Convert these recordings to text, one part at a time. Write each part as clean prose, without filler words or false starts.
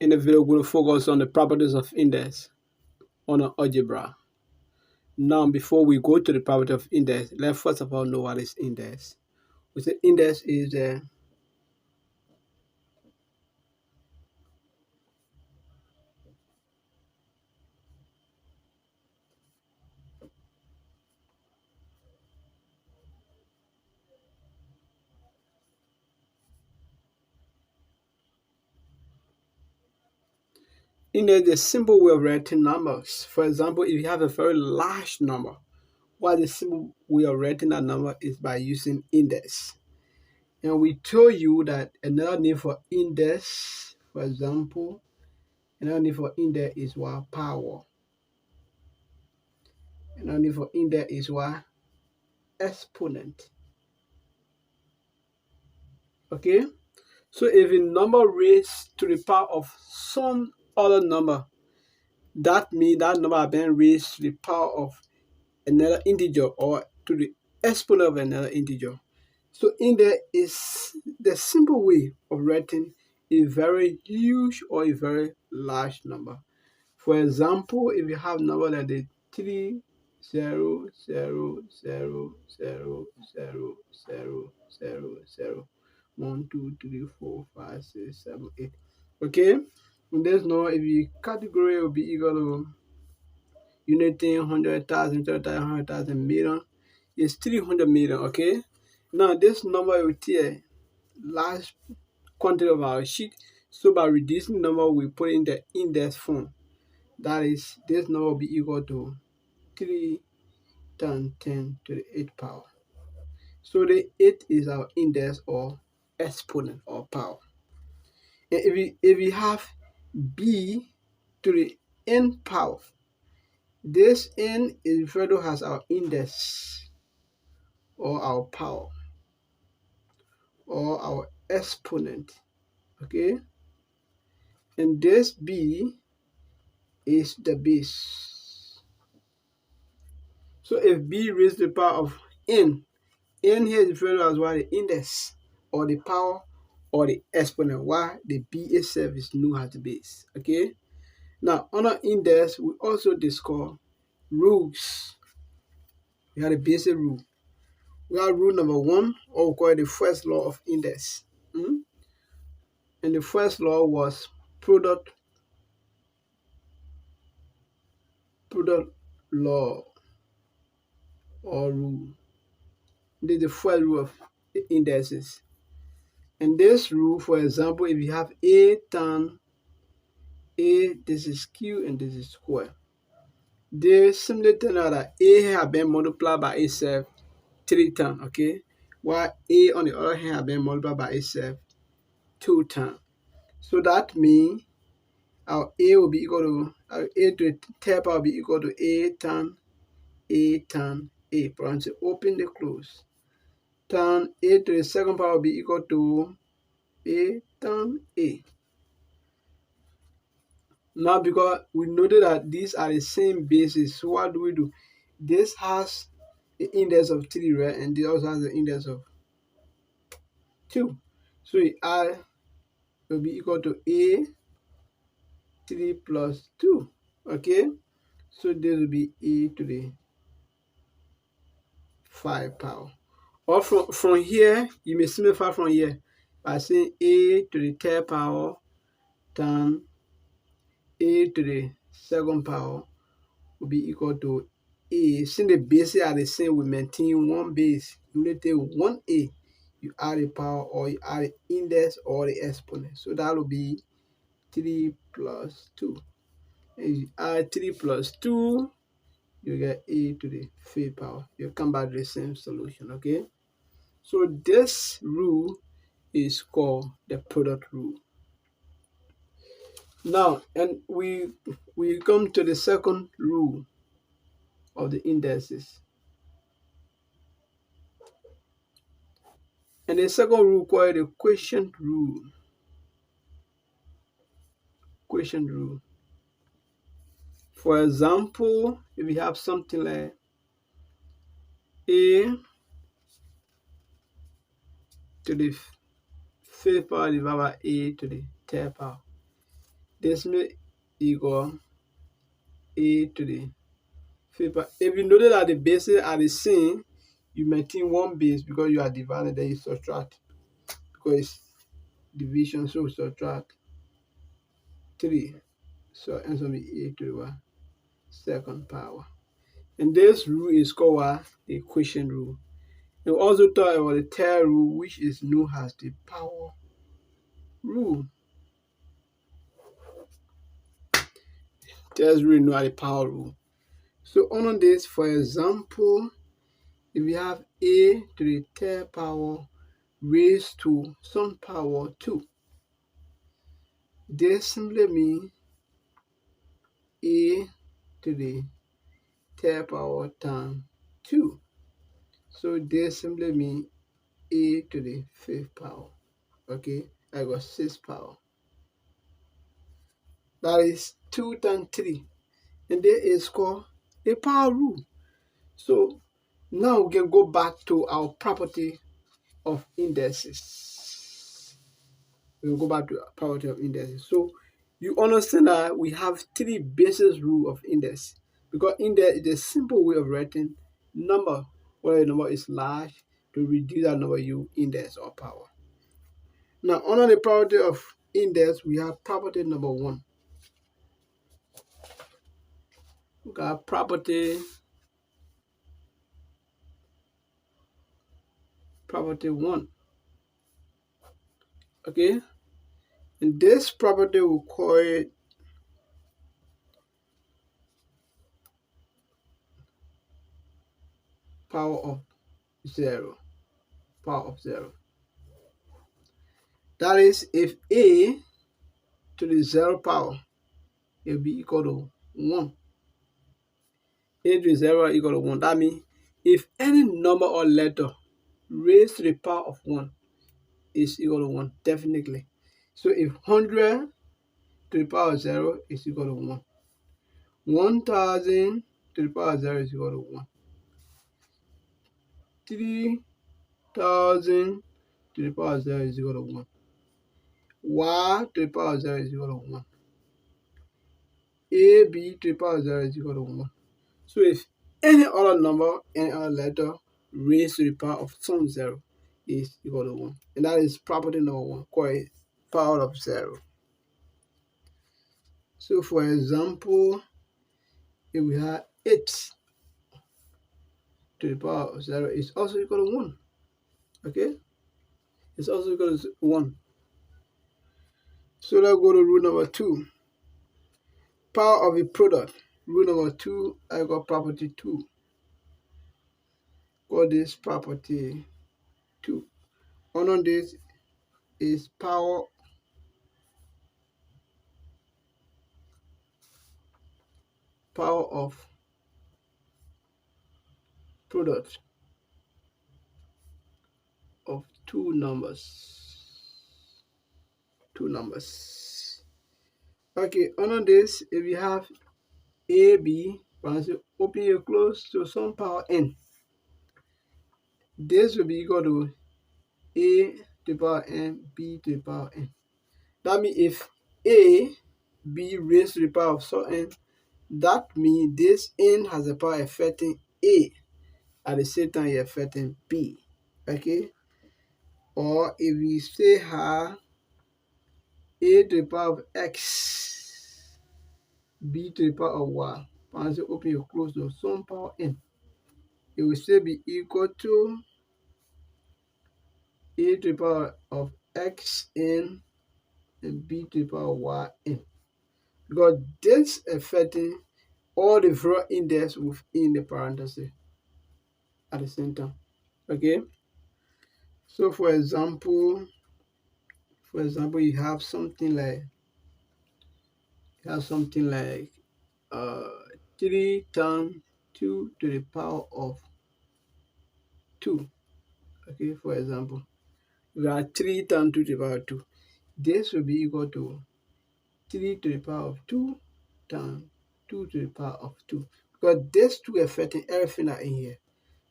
In the video, we're going to focus on the properties of index on an algebra. Now, before we go to the property of index, let's first of all know what is index. We say index is index is a simple way of writing numbers. For example, if you have a very large number, what the simple way of writing that number is by using index. And we told you that another name for index, for example, another name for index is what? Power. Another name for index is what? Exponent. Okay? So if a number raised to the power of some other number, that means that number has been raised to the power of another integer or to the exponent of another integer. So index is the simple way of writing a very huge or a very large number. For example, if you have a number like the 3 0 0 0 0 0 0 0 0 1 2 3 4 5 6 7 8. Okay, and there's no, if you category will be equal to unity 100,000 100,000 million is 300 million. Okay, now this number will here large quantity of our sheet, so by reducing the number we put in the index form. That is, this number will be equal to 3 times 10 to the 8th power. So the 8 is our index or exponent or power. And if we have b to the n power, this n is referred to as our index or our power or our exponent. Okay? And this b is the base. So if b raised to the power of n here is referred to as what? The index or the power or the exponent, while the b itself is known as the base. Okay? Now, under index, we also discuss rules. We have the basic rule. We have rule number 1, or we call it the first law of index. And the first law was product law or rule. This is the first rule of the indices. And this rule, for example, if you have a times a, this is q and this is square. They simply tell us that a has been multiplied by itself 3 times, okay? While a on the other hand has been multiplied by itself 2 times. So that means our a will be equal to, our a to the third power will be equal to a times a times a. Parenthesis open the close. Times a to the second power will be equal to a times a. Now, because we noted that these are the same bases, so what do? This has the index of 3, right? And this also has the index of 2. So I will be equal to a 3 plus 2. Okay? So this will be a to the 5 power. Or from here, you may simplify from here by saying a to the third power times a to the second power will be equal to a. Since the bases are the same, we maintain one base. You need to take one a, you add the power or you add the index or the exponent. So that will be 3 plus 2. And you add 3 plus 2, you get a to the 5th power. You come back to the same solution, okay? So this rule is called the product rule. Now, and we come to the second rule of the indices. And the second rule called the quotient rule. Quotient rule. For example, if we have something like a to the 5th power divided by a to the 3rd power, decimal equal a to the fifth power. If you notice that the bases are the same, you maintain one base because you are dividing, then you subtract because it's division, so subtract 3. So it ends up being a to the what? Second power. And this rule is called what? The equation rule. We also talk about the third rule, which is known as the power rule. There's really no the power rule. So on this, for example, if we have a to the third power raised to some power 2, this simply means a to the third power times 2. So this simply means a to the fifth power. Okay, I got 6 power. That is 2 times 3. And this is called a power rule. So now we can go back to our property of indices. We'll go back to our property of indices. So you understand that we have 3 basis rule of index, because index is a simple way of writing number, whether the number is large, to reduce that number you index or power. Now under the property of index, we have property number 1. We got property 1. Okay, and this property we call it power of 0. Power of 0. That is, if a to the 0 power, it will be equal to 1. A to the 0 equal to 1. That means if any number or letter raised to the power of 1 is equal to 1, definitely. So if 100 to the power of 0 is equal to 1. 1000 to the power of 0 is equal to 1. 3000 to the power of 0 is equal to 1. Y to the power of 0 is equal to 1. AB to the power of 0 is equal to 1. So if any other number, any other letter raised to the power of some 0 is equal to 1. And that is property number 1, called power of 0. So for example, if we have 8 to the power of 0 is also equal to 1. Okay? It's also equal to 1. So let's go to rule number 2. Power of a product. Rule number 2, I got property 2. Call this property 2. On this is power of product of two numbers. Okay, on this, if you have a, b, open your close to some power n, this will be equal to a to the power n, b to the power n. That means if a, b raised to the power of some n, that means this n has a power affecting a at the same time you're affecting b. Okay? Or if we say have a to the power of x, b to the power of y, open or close to some power n, it will still be equal to a to the power of xn and b to the power of yn. Because this affecting all the variable index within the parenthesis at the same time. Okay? So for example, you have something like 3 times 2 to the power of 2. Okay, for example, we have 3 times 2 to the power of 2. This will be equal to 3 to the power of 2 times 2 to the power of 2. Because these two are affecting everything that in here.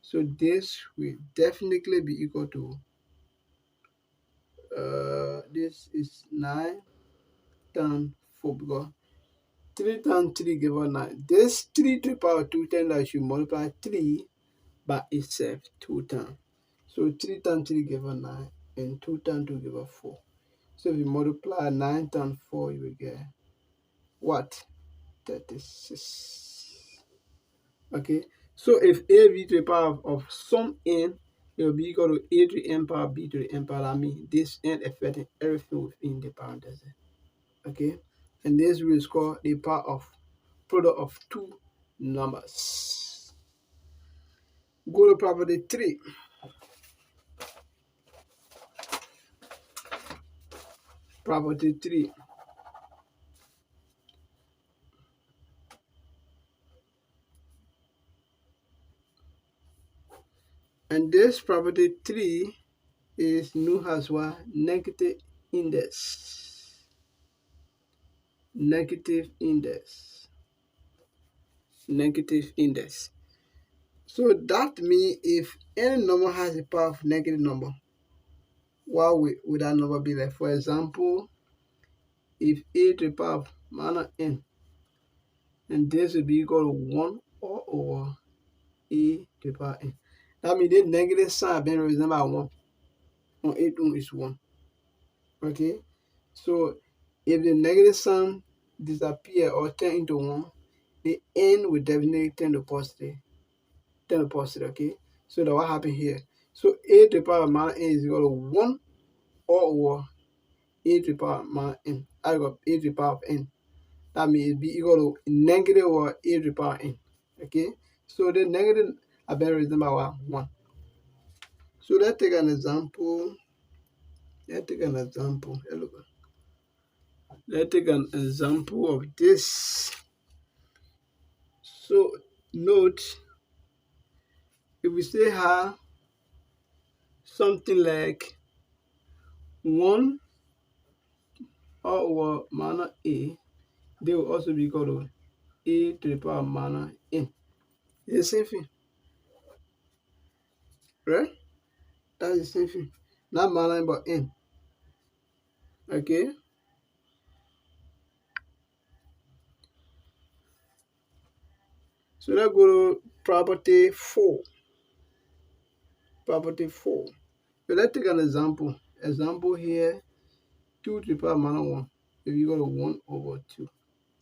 So this will definitely be equal to, this is 9 times 4 because 3 times 3 give us 9. This 3 to the power 2 times that should multiply 3 by itself 2 times. So 3 times 3 give us 9 and 2 times 2 give us 4. So if you multiply 9 times 4, you will get what? 36. Okay, so if a be to the power of some n, it will be equal to a to the n power b to the n power. That means this n affecting everything within the parenthesis. Okay, and this will called the power of product of two numbers. Go to property 3. Property 3. And this property 3 is known as what? Negative index. Negative index. Negative index. So that means if any number has a power of negative number, what would that number be like? For example, if a to the power of minus n, and this will be equal to 1 or over a to the power n. That means the negative sign being represented by 1. On it is 1. Okay? So if the negative sign disappear or turn into 1, the n will definitely turn to positive. Okay? So that what happened here. So a to the power of minus n is equal to 1 or over a to the power minus n. I got a to the power of n. That means it be equal to negative or a to the power n. Okay? So the negative are being represented by 1. So let's take an example. Let's take an example of this. So note, if we say have something like 1 or over minus a, they will also be equal to a to the power minus n. It's the same thing, right? That's the same thing. Not minus but n. Okay? So let's go to property 4. Property 4. So let's take an example. Example here, 2 to the power minus 1. If you go to 1 over 2.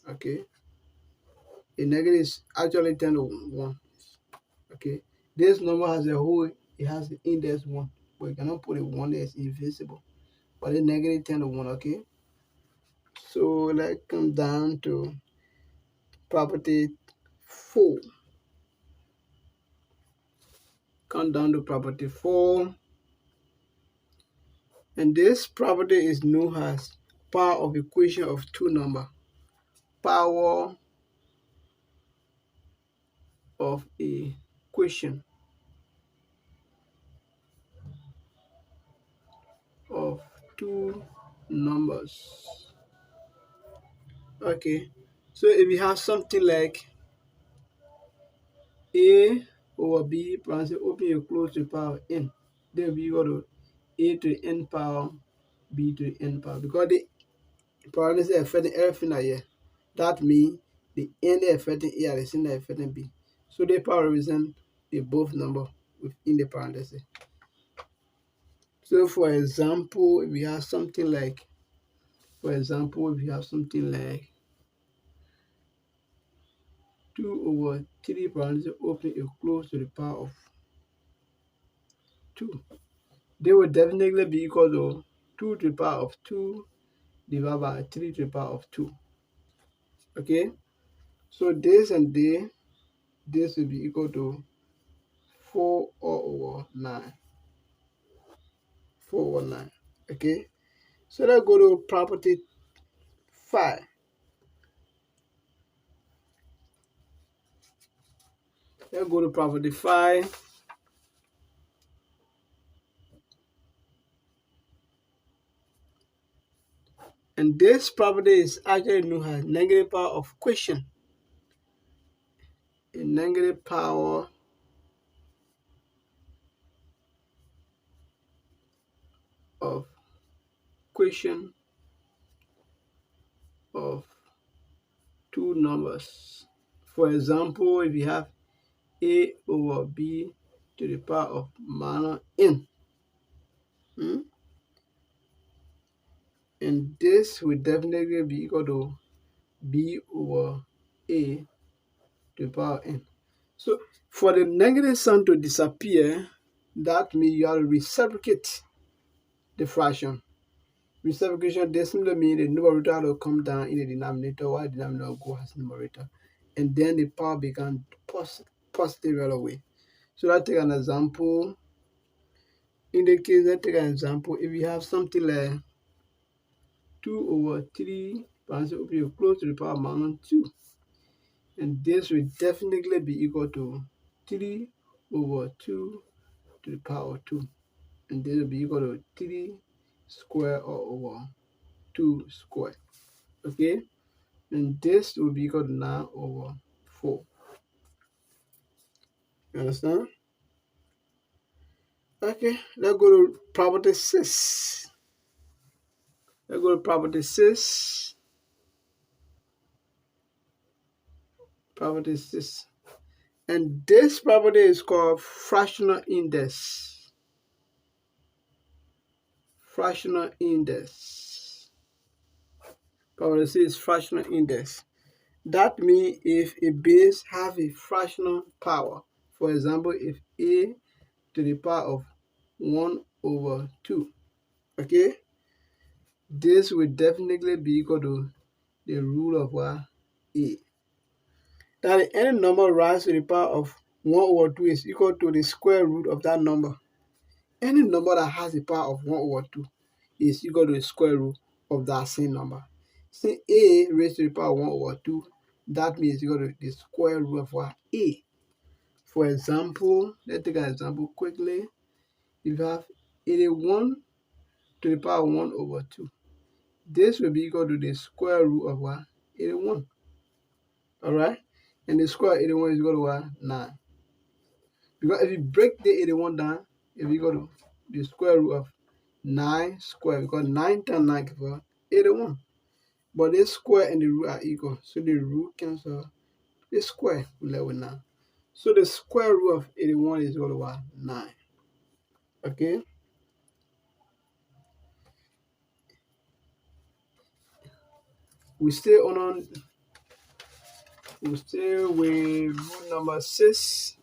Okay? The negative is actually 10 to 1. Okay? This number has a whole, it has the index 1. But you cannot put a 1 there, it's invisible. But it's negative 10 to 1, okay? So let's come down to property 4. Come down to property 4. And this property is known as power of equation of two numbers. Power of a equation of two numbers. Okay, so if we have something like a over b, parenthesis open and close to the power of n, then will be equal to a to the n power b to the n power. Because the parenthesis affecting everything here, that means the n affecting a and the same affecting b. So the power represent the both number within the parenthesis. So for example, if we have something like, 2 over 3 parenthesis open and close to the power of 2. They will definitely be equal to 2 to the power of 2 divided by 3 to the power of 2. Okay? So this and this will be equal to 4 over 9. 4 over 9. Okay? So let's go to property 5. Let's go to property 5. And this property is actually known as negative power of quotient. A negative power of quotient of two numbers. For example, if you have a over b to the power of minus n, and this will definitely be equal to b over a to the power n. So for the negative sign to disappear, that means you have to reciprocate the fraction. Reciprocation does simply mean the numerator will come down in the denominator while the denominator will go as numerator. And then the power becomes positive right away. So let's take an example. In the case, let's take an example. If you have something like 2 over 3 close to the power minus 2. And this will definitely be equal to 3 over 2 to the power 2. And this will be equal to 3 square or over 2 square. Okay? And this will be equal to 9 over 4. You understand? Okay, let's go to property 6. Let's go to property 6. Property 6. And this property is called fractional index. Fractional index. Property 6 is fractional index. That means if a base have a fractional power, for example, if a to the power of 1 over 2, okay, this will definitely be equal to the root of what? A. That any number raised to the power of 1 over 2 is equal to the square root of that number. Any number that has the power of 1 over 2 is equal to the square root of that same number. Since a raised to the power of 1 over 2, that means it's equal to the square root of what? A. For example, let's take an example quickly. If you have 81 to the power of 1 over 2, this will be equal to the square root of what? 81. Alright? And the square of 81 is equal to what? 9. Because if you break the 81 down, if you go to the square root of 9 square, because 9 times 9 equals 81. But this square and the root are equal. So the root cancel the square will left with 9. So the square root of 81 is equal to what? 9. Okay? We stay with rule number 6.